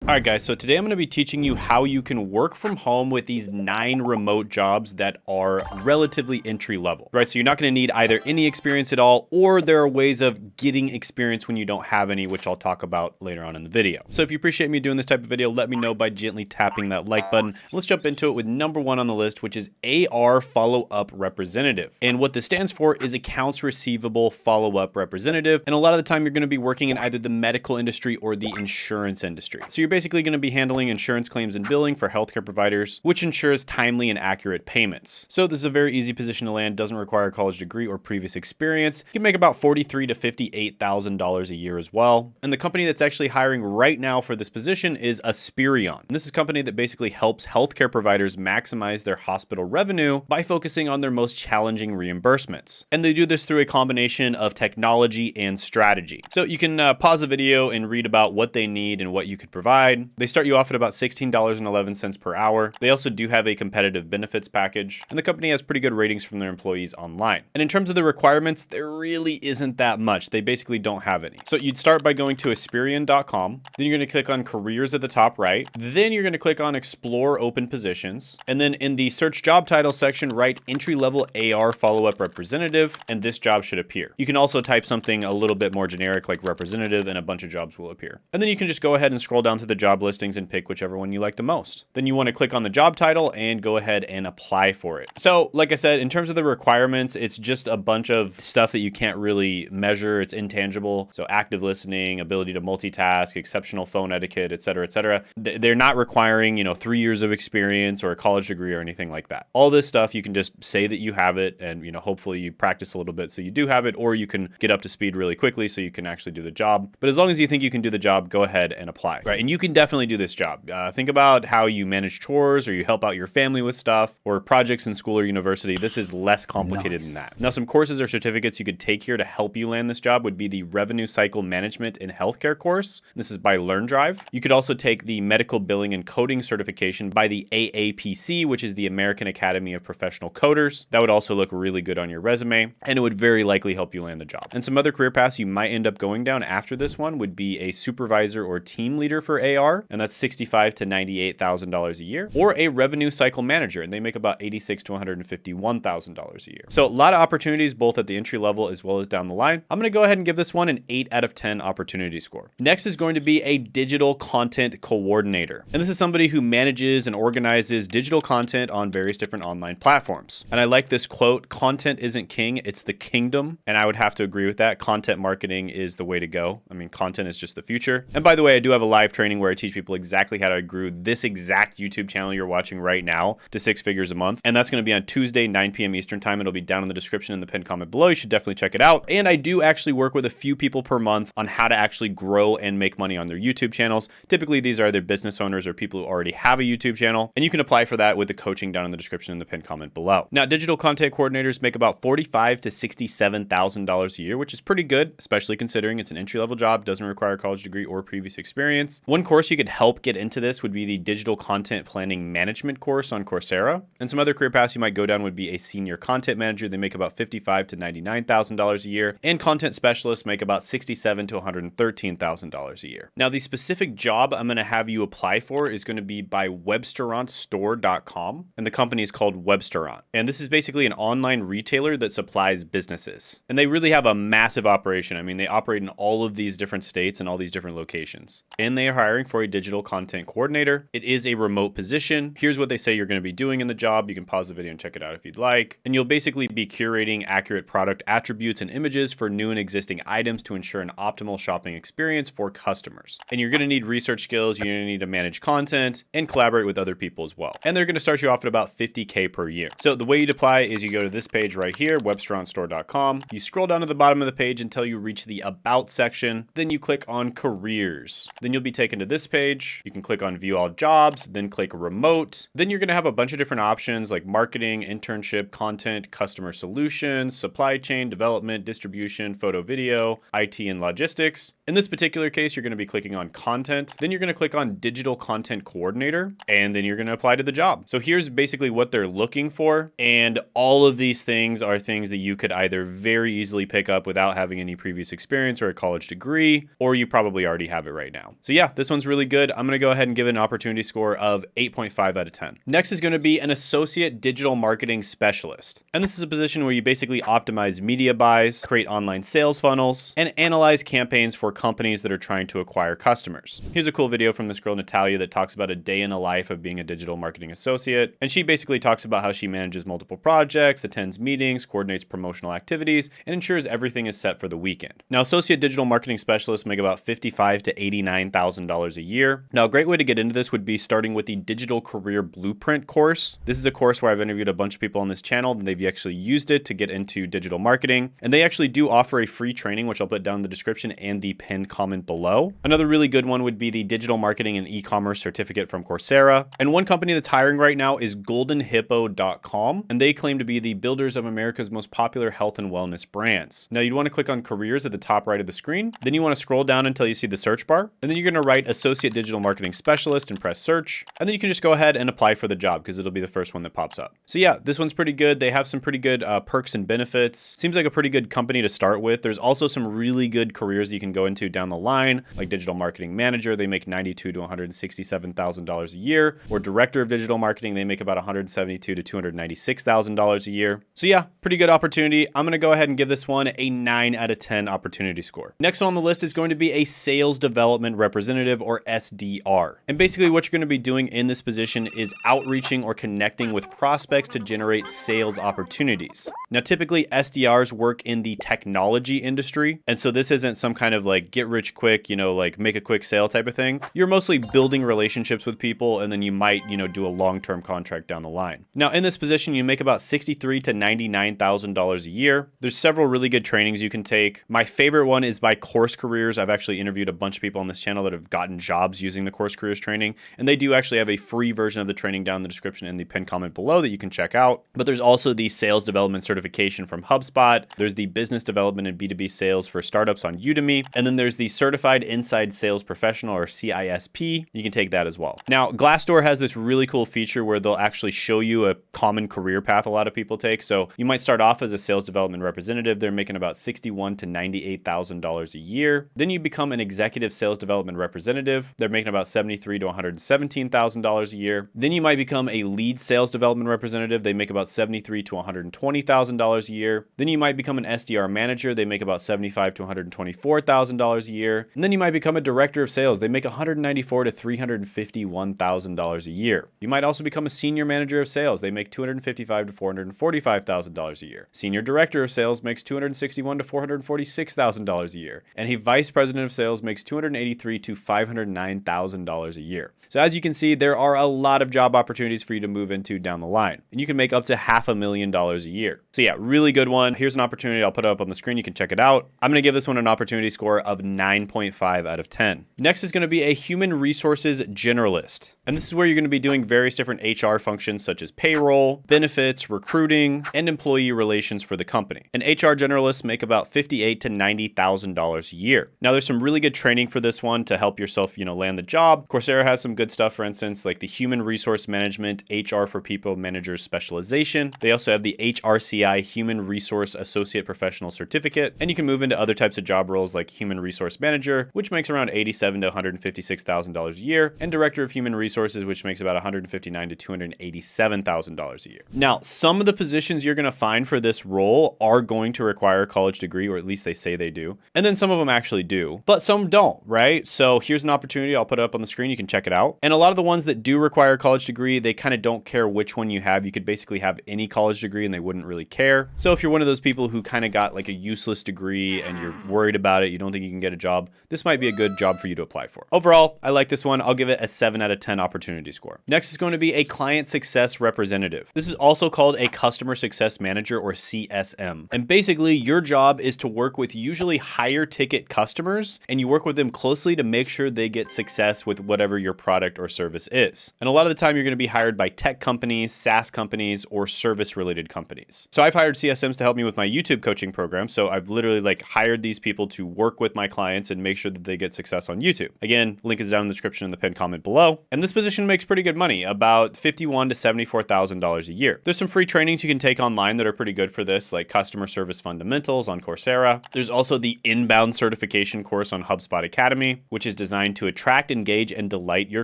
All right, guys, so today I'm going to be teaching you how you can work from home with these 9 remote jobs that are relatively entry level, right? So you're not going to need either any experience at all, or there are ways of getting experience when you don't have any, which I'll talk about later on in the video. So if you appreciate me doing this type of video, let me know by gently tapping that like button. Let's jump into it with number 1 on the list, which is AR follow-up representative. And what this stands for is accounts receivable follow-up representative. And a lot of the time you're going to be working in either the medical industry or the insurance industry. So you're basically going to be handling insurance claims and billing for healthcare providers, which ensures timely and accurate payments. So this is a very easy position to land, doesn't require a college degree or previous experience. You can make about $43,000 to $58,000 a year as well. And the company that's actually hiring right now for this position is Aspirion. And this is a company that basically helps healthcare providers maximize their hospital revenue by focusing on their most challenging reimbursements. And they do this through a combination of technology and strategy. So you can pause the video and read about what they need and what you could provide. They start you off at about $16.11 per hour. They also do have a competitive benefits package, and the company has pretty good ratings from their employees online. And in terms of the requirements, there really isn't that much. They basically don't have any. So you'd start by going to Aspirion.com. Then you're going to click on careers at the top right. Then you're going to click on explore open positions. And then in the search job title section, write entry-level AR follow-up representative, and this job should appear. You can also type something a little bit more generic like representative, and a bunch of jobs will appear. And then you can just go ahead and scroll down to the job listings and pick whichever one you like the most. Then you want to click on the job title and go ahead and apply for it. So like I said, in terms of the requirements, it's just a bunch of stuff that you can't really measure. It's intangible. So active listening, ability to multitask, exceptional phone etiquette, et cetera, et cetera. They're not requiring, 3 years of experience or a college degree or anything like that. All this stuff, you can just say that you have it, and hopefully you practice a little bit so you do have it, or you can get up to speed really quickly so you can actually do the job. But as long as you think you can do the job, go ahead and apply, right? And you can definitely do this job. Think about how you manage chores, or you help out your family with stuff, or projects in school or university. This is less complicated than that. Now, some courses or certificates you could take here to help you land this job would be the Revenue Cycle Management in Healthcare course. This is by LearnDrive. You could also take the Medical Billing and Coding certification by the AAPC, which is the American Academy of Professional Coders. That would also look really good on your resume, and it would very likely help you land the job. And some other career paths you might end up going down after this one would be a supervisor or team leader for AR, and that's $65,000 to $98,000 a year, or a revenue cycle manager, and they make about $86,000 to $151,000 a year. So a lot of opportunities both at the entry level as well as down the line. I'm going to go ahead and give this one an 8 out of 10 opportunity score. Next is going to be a digital content coordinator, and this is somebody who manages and organizes digital content on various different online platforms. And I like this quote: "Content isn't king, it's the kingdom." And I would have to agree with that. Content marketing is the way to go. I mean, content is just the future. And by the way, I do have a live training where I teach people exactly how to grow this exact YouTube channel you're watching right now to 6 figures a month. And that's going to be on Tuesday, 9 p.m. Eastern time. It'll be down in the description in the pinned comment below. You should definitely check it out. And I do actually work with a few people per month on how to actually grow and make money on their YouTube channels. Typically, these are either business owners or people who already have a YouTube channel. And you can apply for that with the coaching down in the description in the pinned comment below. Now, digital content coordinators make about $45,000 to $67,000 a year, which is pretty good, especially considering it's an entry-level job, doesn't require a college degree or previous experience. One course you could help get into this would be the Digital Content Planning Management course on Coursera. And some other career paths you might go down would be a senior content manager. They make about $55,000 to $99,000 a year. And content specialists make about $67,000 to $113,000 a year. Now, the specific job I'm going to have you apply for is going to be by Webstaurantstore.com. And the company is called Webstaurant. And this is basically an online retailer that supplies businesses. And they really have a massive operation. I mean, they operate in all of these different states and all these different locations. And they are hiring for a digital content coordinator. It is a remote position. Here's what they say you're going to be doing in the job. You can pause the video and check it out if you'd like. And you'll basically be curating accurate product attributes and images for new and existing items to ensure an optimal shopping experience for customers. And you're going to need research skills. You're going to need to manage content and collaborate with other people as well. And they're going to start you off at about $50,000 per year. So the way you'd apply is you go to this page right here, Webstaurantstore.com. You scroll down to the bottom of the page until you reach the About section. Then you click on Careers. Then you'll be taken to this page. You can click on View All Jobs, then click Remote. Then you're going to have a bunch of different options like marketing, internship, content, customer solutions, supply chain, development, distribution, photo, video, IT, and logistics. In this particular case, you're going to be clicking on Content. Then you're going to click on Digital Content Coordinator, and then you're going to apply to the job. So here's basically what they're looking for. And all of these things are things that you could either very easily pick up without having any previous experience or a college degree, or you probably already have it right now. So yeah, this one's one's really good. I'm going to go ahead and give it an opportunity score of 8.5 out of 10. Next is going to be an associate digital marketing specialist. And this is a position where you basically optimize media buys, create online sales funnels, and analyze campaigns for companies that are trying to acquire customers. Here's a cool video from this girl, Natalia, that talks about a day in the life of being a digital marketing associate. And she basically talks about how she manages multiple projects, attends meetings, coordinates promotional activities, and ensures everything is set for the weekend. Now, associate digital marketing specialists make about $55,000 to $89,000 a year. Now, a great way to get into this would be starting with the Digital Career Blueprint course. This is a course where I've interviewed a bunch of people on this channel, and they've actually used it to get into digital marketing. And they actually do offer a free training, which I'll put down in the description and the pinned comment below. Another really good one would be the Digital Marketing and E-commerce certificate from Coursera. And one company that's hiring right now is goldenhippo.com, and they claim to be the builders of America's most popular health and wellness brands. Now, you'd want to click on careers at the top right of the screen. Then you want to scroll down until you see the search bar, and then you're going to write associate digital marketing specialist and press search. And then you can just go ahead and apply for the job because it'll be the first one that pops up. So yeah, this one's pretty good. They have some pretty good perks and benefits. Seems like a pretty good company to start with. There's also some really good careers you can go into down the line, like digital marketing manager. They make $92,000 to $167,000 a year, or director of digital marketing. They make about $172,000 to $296,000 a year. So yeah, pretty good opportunity. I'm going to go ahead and give this one a 9 out of 10 opportunity score. Next one on the list is going to be a sales development representative, or SDR. And basically what you're going to be doing in this position is outreaching or connecting with prospects to generate sales opportunities. Now, typically SDRs work in the technology industry. And so this isn't some kind of like get rich quick, like make a quick sale type of thing. You're mostly building relationships with people, and then you might, do a long-term contract down the line. Now, in this position, you make about $63,000 to $99,000 a year. There's several really good trainings you can take. My favorite one is by Course Careers. I've actually interviewed a bunch of people on this channel that have gotten jobs using the Course Careers training, and they do actually have a free version of the training down in the description and the pinned comment below that you can check out. But there's also the sales development certification from HubSpot. There's the business development and B2B sales for startups on Udemy. And then there's the certified inside sales professional, or CISP. You can take that as well. Now, Glassdoor has this really cool feature where they'll actually show you a common career path a lot of people take. So you might start off as a sales development representative. They're making about $61,000 to $98,000 a year. Then you become an executive sales development representative. They're making about $73,000 to $117,000 a year. Then you might become a lead sales development representative. They make about $73,000 to $120,000 a year. Then you might become an SDR manager. They make about $75,000 to $124,000 a year. And then you might become a director of sales. They make $194,000 to $351,000 a year. You might also become a senior manager of sales. They make $255,000 to $445,000 a year. Senior director of sales makes $261,000 to $446,000 a year. And a vice president of sales makes $283,000 to $509,000 a year. So as you can see, there are a lot of job opportunities for you to move into down the line. And you can make up to $500,000 a year. So yeah, really good one. Here's an opportunity. I'll put it up on the screen. You can check it out. I'm going to give this one an opportunity score of 9.5 out of 10. Next is going to be a human resources generalist. And this is where you're going to be doing various different HR functions such as payroll, benefits, recruiting, and employee relations for the company. And HR generalists make about $58,000 to $90,000 a year. Now, there's some really good training for this one to help yourself, land the job. Coursera has some good stuff, for instance, like the Human Resource Management HR for People Managers Specialization. They also have the HRCI Human Resource Associate Professional Certificate. And you can move into other types of job roles like Human Resource Manager, which makes around $87,000 to $156,000 a year, and Director of Human Resources, which makes about $159,000 to $287,000 a year. Now, some of the positions you're going to find for this role are going to require a college degree, or at least they say they do. And then some of them actually do, but some don't, right? So here's an opportunity. I'll put it up on the screen. You can check it out. And a lot of the ones that do require a college degree, they kind of don't care which one you have. You could basically have any college degree and they wouldn't really care. So if you're one of those people who kind of got like a useless degree and you're worried about it, you don't think you can get a job, this might be a good job for you to apply for. Overall, I like this one. I'll give it a 7 out of 10 opportunity score. Next is going to be a client success representative. This is also called a customer success manager, or CSM. And basically your job is to work with usually higher ticket customers, and you work with them closely to make sure they get success with whatever your product or service is. And a lot of the time you're going to be hired by tech companies, SaaS companies, or service related companies. So I've hired CSMs to help me with my YouTube coaching program. So I've literally hired these people to work with my clients and make sure that they get success on YouTube. Again, link is down in the description in the pinned comment below. And this position makes pretty good money, about $51,000 to $74,000 a year. There's some free trainings you can take online that are pretty good for this, like Customer Service Fundamentals on Coursera. There's also the Inbound Certification course on HubSpot Academy, which is designed designed to attract, engage, and delight your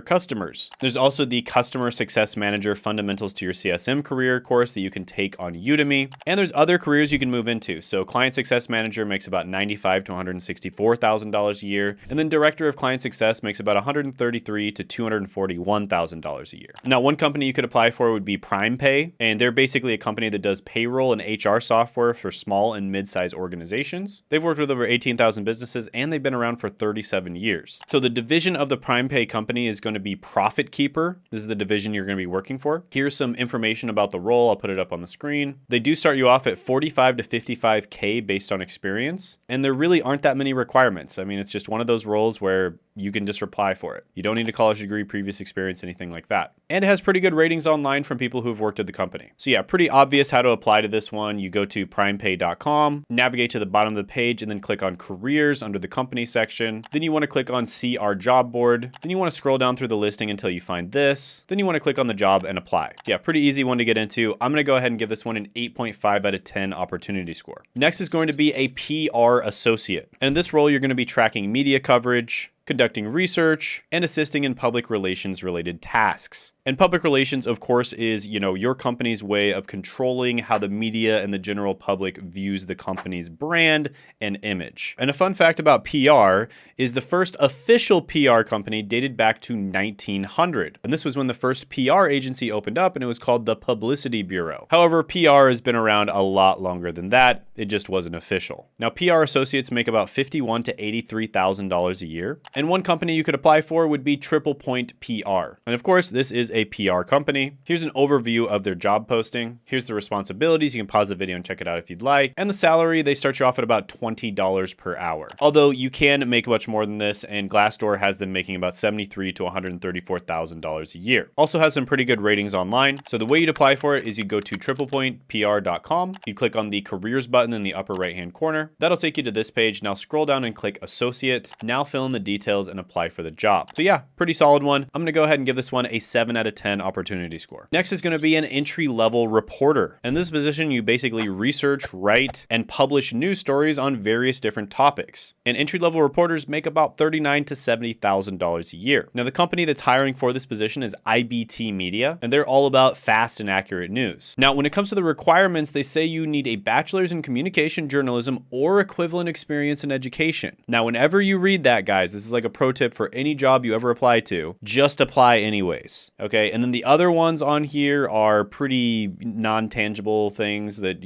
customers. There's also the Customer Success Manager Fundamentals to Your CSM Career course that you can take on Udemy. And there's other careers you can move into. So Client Success Manager makes about $95,000 to $164,000 a year. And then Director of Client Success makes about $133,000 to $241,000 a year. Now, one company you could apply for would be PrimePay. And they're basically a company that does payroll and HR software for small and mid-sized organizations. They've worked with over 18,000 businesses and they've been around for 37 years. So the division of the PrimePay company is going to be Profit Keeper. This is the division you're going to be working for. Here's some information about the role. I'll put it up on the screen. They do start you off at 45 to 55K based on experience. And there really aren't that many requirements. I mean, it's just one of those roles where you can just apply for it. You don't need a college degree, previous experience, anything like that. And it has pretty good ratings online from people who've worked at the company. So yeah, pretty obvious how to apply to this one. You go to primepay.com, navigate to the bottom of the page, and then click on careers under the company section. Then you want to click on see our job board. Then you want to scroll down through the listing until you find this. Then you want to click on the job and apply. Yeah, pretty easy one to get into. I'm going to go ahead and give this one an 8.5 out of 10 opportunity score. Next is going to be a PR associate. And in this role, you're going to be tracking media coverage, conducting research, and assisting in public relations related tasks. And public relations, of course, is, your company's way of controlling how the media and the general public views the company's brand and image. And a fun fact about PR is the first official PR company dated back to 1900. And this was when the first PR agency opened up, and it was called the Publicity Bureau. However, PR has been around a lot longer than that. It just wasn't official. Now, PR associates make about $51,000 to $83,000 a year. And one company you could apply for would be Triple Point PR. And of course, this is a PR company. Here's an overview of their job posting. Here's the responsibilities. You can pause the video and check it out if you'd like. And the salary, they start you off at about $20 per hour. Although you can make much more than this, and Glassdoor has them making about $73,000 to $134,000 a year. Also has some pretty good ratings online. So the way you'd apply for it is you go to triplepointpr.com. You click on the careers button in the upper right-hand corner. That'll take you to this page. Now scroll down and click associate. Now fill in the details and apply for the job. So yeah, pretty solid one. I'm going to go ahead and give this one a 7 out of 10 opportunity score. Next is going to be an entry-level reporter. In this position, you basically research, write, and publish news stories on various different topics. And entry-level reporters make about $39,000 to $70,000 a year. Now, the company that's hiring for this position is IBT Media, and they're all about fast and accurate news. Now, when it comes to the requirements, they say you need a bachelor's in communication journalism or equivalent experience in education. Now, whenever you read that, guys, this is like a pro tip for any job you ever apply to, just apply anyways, okay? And then the other ones on here are pretty non-tangible things that,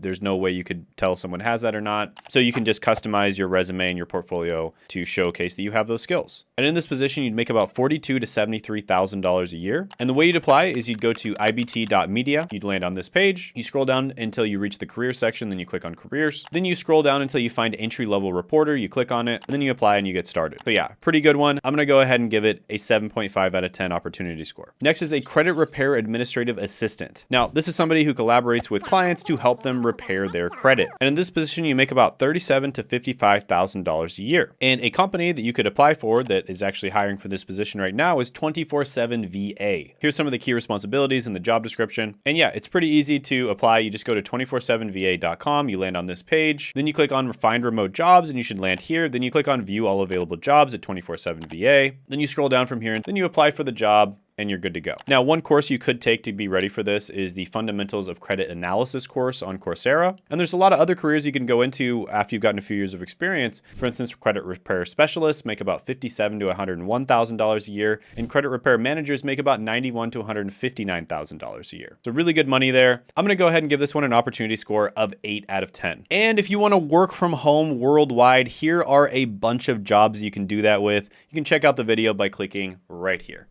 there's no way you could tell someone has that or not. So you can just customize your resume and your portfolio to showcase that you have those skills. And in this position, you'd make about $42,000 to $73,000 a year. And the way you'd apply is you'd go to ibt.media. You'd land on this page. You scroll down until you reach the career section. Then you click on careers. Then you scroll down until you find entry-level reporter. You click on it, and then you apply and you get started. But yeah, pretty good one. I'm going to go ahead and give it a 7.5 out of 10 opportunity score. Next is a credit repair administrative assistant. Now, this is somebody who collaborates with clients to help them repair their credit. And in this position, you make about $37,000 to $55,000 a year. And a company that you could apply for that is actually hiring for this position right now is 24/7 VA. Here's some of the key responsibilities in the job description. And yeah, it's pretty easy to apply. You just go to 247va.com. You land on this page. Then you click on find remote jobs and you should land here. Then you click on view all available jobs at 24/7 VA. Then you scroll down from here and then you apply for the job and you're good to go. Now, one course you could take to be ready for this is the Fundamentals of Credit Analysis course on Coursera. And there's a lot of other careers you can go into after you've gotten a few years of experience. For instance, credit repair specialists make about $57,000 to $101,000 a year, and credit repair managers make about $91,000 to $159,000 a year. So really good money there. I'm going to go ahead and give this one an opportunity score of 8 out of 10. And if you want to work from home worldwide, here are a bunch of jobs you can do that with. You can check out the video by clicking right here.